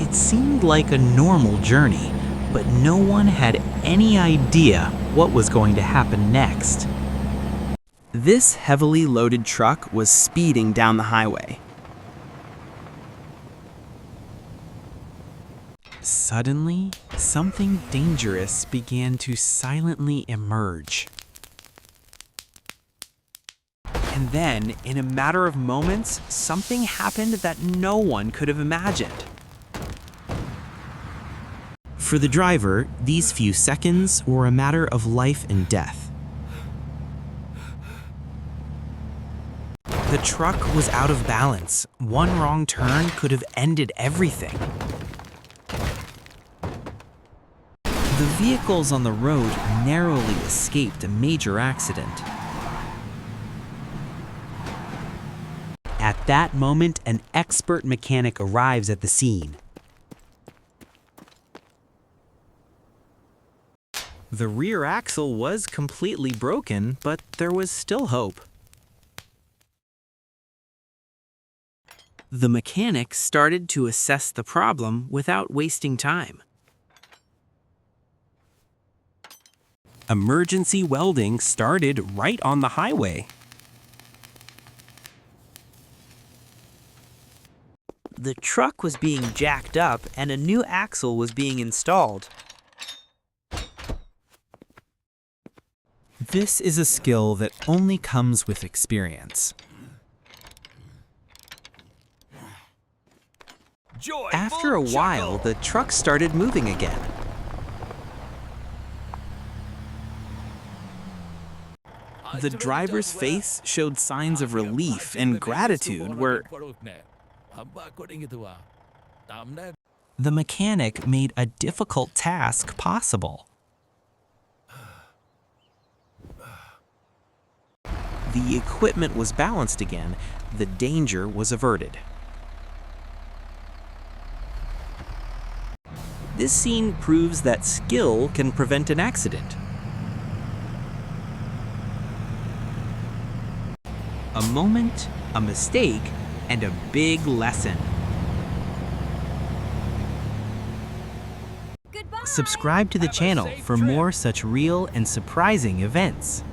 It seemed like a normal journey, but no one had any idea what was going to happen next. This heavily loaded truck was speeding down the highway. Suddenly, something dangerous began to silently emerge. And then, in a matter of moments, something happened that no one could have imagined. For the driver, these few seconds were a matter of life and death. The truck was out of balance. One wrong turn could have ended everything. The vehicles on the road narrowly escaped a major accident. At that moment, an expert mechanic arrives at the scene. The rear axle was completely broken, but there was still hope. The mechanic started to assess the problem without wasting time. Emergency welding started right on the highway. The truck was being jacked up and a new axle was being installed. This is a skill that only comes with experience. After a while, the truck started moving again. The driver's face showed signs of relief and gratitude where the mechanic made a difficult task possible. The equipment was balanced again. The danger was averted. This scene proves that skill can prevent an accident. A moment, a mistake, and a big lesson. Subscribe to the channel for more such real and surprising events.